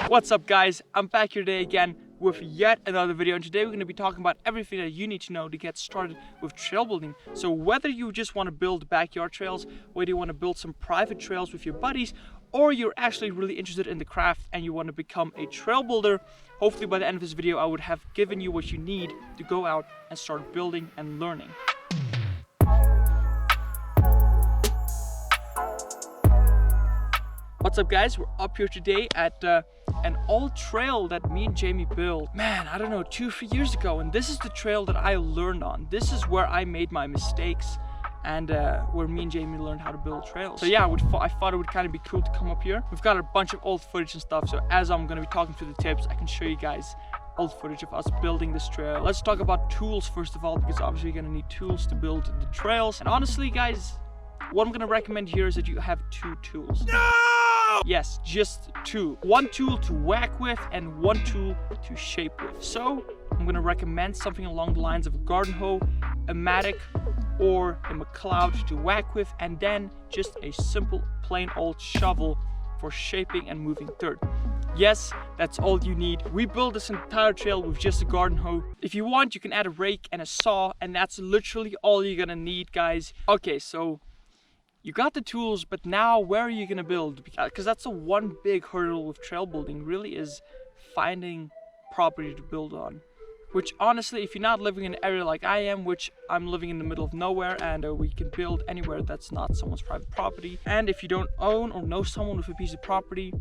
What's up guys, I'm back here today again with yet another video, and today we're going to be talking about everything that you need to know to get started with trail building. So whether you just want to build backyard trails, whether you want to build some private trails with your buddies, or you're actually really interested in the craft and you want to become a trail builder, hopefully by the end of this video I would have given you what you need to go out and start building and learning. What's up guys, we're up here today at an old trail that me and Jamie built, man, I don't know, 2-3 years ago, and this is the trail that I learned on. This is where I made my mistakes and where me and Jamie learned how to build trails. So yeah, I thought it would kind of be cool to come up here. We've got a bunch of old footage and stuff, so as I'm going to be talking through the tips, I can show you guys old footage of us building this trail. Let's talk about tools first of all, because obviously you're going to need tools to build the trails. And honestly guys, what I'm going to recommend here is that you have 2 tools. No! Yes, just 2. 1 tool to whack with and 1 tool to shape with. So I'm going to recommend something along the lines of a garden hoe, a mattock, or a McCloud to whack with, and then just a simple plain old shovel for shaping and moving dirt. Yes, that's all you need. We built this entire trail with just a garden hoe. If you want, you can add a rake and a saw, and that's literally all you're gonna need, guys. Okay, so you got the tools, but now where are you gonna build? Because that's the one big hurdle with trail building, really, is finding property to build on. Which honestly, if you're not living in an area like I am, which I'm living in the middle of nowhere, and we can build anywhere that's not someone's private property. And if you don't own or know someone with a piece of property,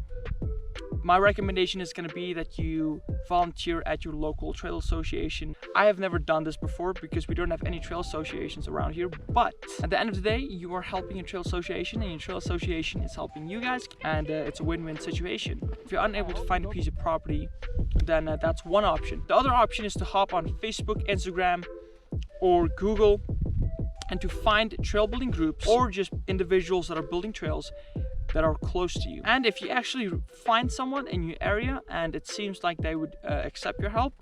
my recommendation is going to be that you volunteer at your local trail association. I have never done this before because we don't have any trail associations around here, but at the end of the day, you are helping a trail association and your trail association is helping you guys, and it's a win-win situation. If you're unable to find a piece of property, then that's one option. The other option is to hop on Facebook, Instagram, or Google and to find trail building groups or just individuals that are building trails that are close to you. And if you actually find someone in your area and it seems like they would accept your help,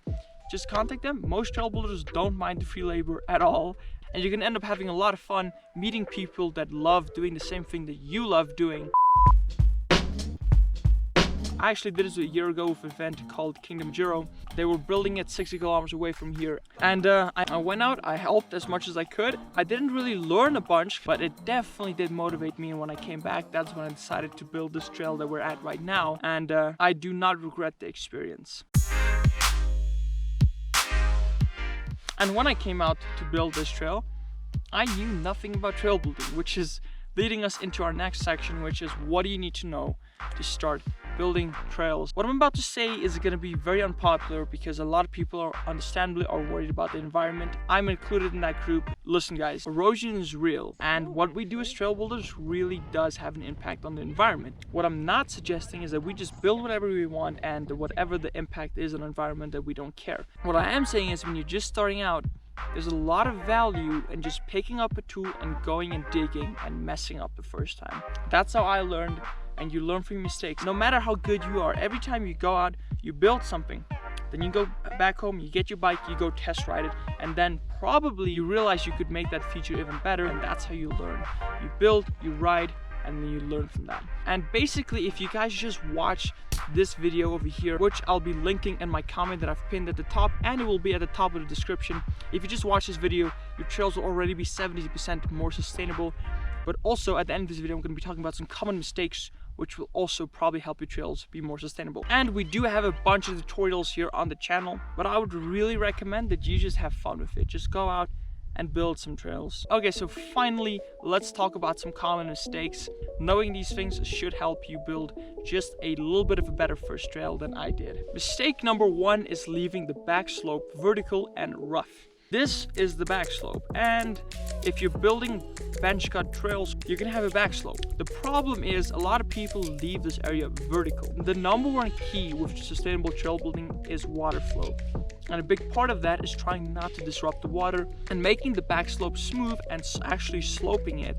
just contact them. Most trail builders don't mind the free labor at all, and you can end up having a lot of fun meeting people that love doing the same thing that you love doing. I actually did this a year ago with an event called Kingdom Zero. They were building it 60 kilometers away from here. And I went out, I helped as much as I could. I didn't really learn a bunch, but it definitely did motivate me. And when I came back, that's when I decided to build this trail that we're at right now. And I do not regret the experience. And when I came out to build this trail, I knew nothing about trail building, which is leading us into our next section, which is what do you need to know to start building trails. What I'm about to say is going to be very unpopular because a lot of people are understandably worried about the environment. I'm included in that group. Listen guys, erosion is real, and what we do as trail builders really does have an impact on the environment. What I'm not suggesting is that we just build whatever we want and whatever the impact is on the environment, that we don't care. What I am saying is when you're just starting out, there's a lot of value in just picking up a tool and going and digging and messing up the first time. That's how I learned, and you learn from your mistakes. No matter how good you are, every time you go out, you build something. Then you go back home, you get your bike, you go test ride it, and then probably you realize you could make that feature even better, and that's how you learn. You build, you ride, and then you learn from that. And basically, if you guys just watch this video over here, which I'll be linking in my comment that I've pinned at the top, and it will be at the top of the description. If you just watch this video, your trails will already be 70% more sustainable. But also at the end of this video, I'm going to be talking about some common mistakes which will also probably help your trails be more sustainable. And we do have a bunch of tutorials here on the channel, but I would really recommend that you just have fun with it. Just go out and build some trails. Okay, so finally, let's talk about some common mistakes. Knowing these things should help you build just a little bit of a better first trail than I did. Mistake number 1 is leaving the back slope vertical and rough. This is the back slope, and if you're building bench cut trails, you're gonna have a back slope. The problem is a lot of people leave this area vertical. The number 1 key with sustainable trail building is water flow. And a big part of that is trying not to disrupt the water, and making the back slope smooth and actually sloping it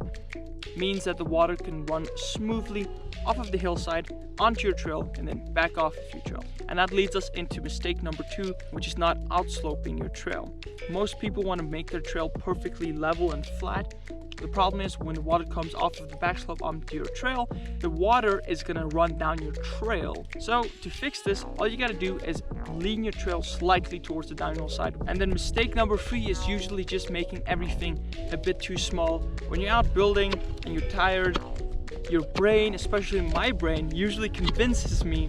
means that the water can run smoothly off of the hillside onto your trail and then back off of your trail. And that leads us into mistake number 2, which is not outsloping your trail. Most people want to make their trail perfectly level and flat, The problem is when the water comes off of the back slope onto your trail, the water is gonna run down your trail. So to fix this, all you gotta do is lean your trail slightly towards the downhill side. And then mistake number 3 is usually just making everything a bit too small. When you're out building and you're tired, your brain, especially my brain, usually convinces me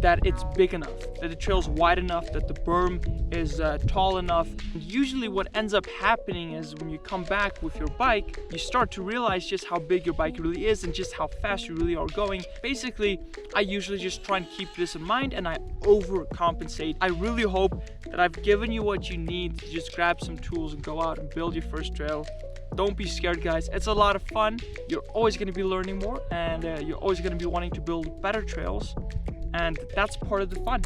that it's big enough, that the trail's wide enough, that the berm is tall enough. And usually what ends up happening is when you come back with your bike, you start to realize just how big your bike really is and just how fast you really are going. Basically, I usually just try and keep this in mind and I overcompensate. I really hope that I've given you what you need to just grab some tools and go out and build your first trail. Don't be scared, guys. It's a lot of fun. You're always going to be learning more, and you're always going to be wanting to build better trails, and that's part of the fun.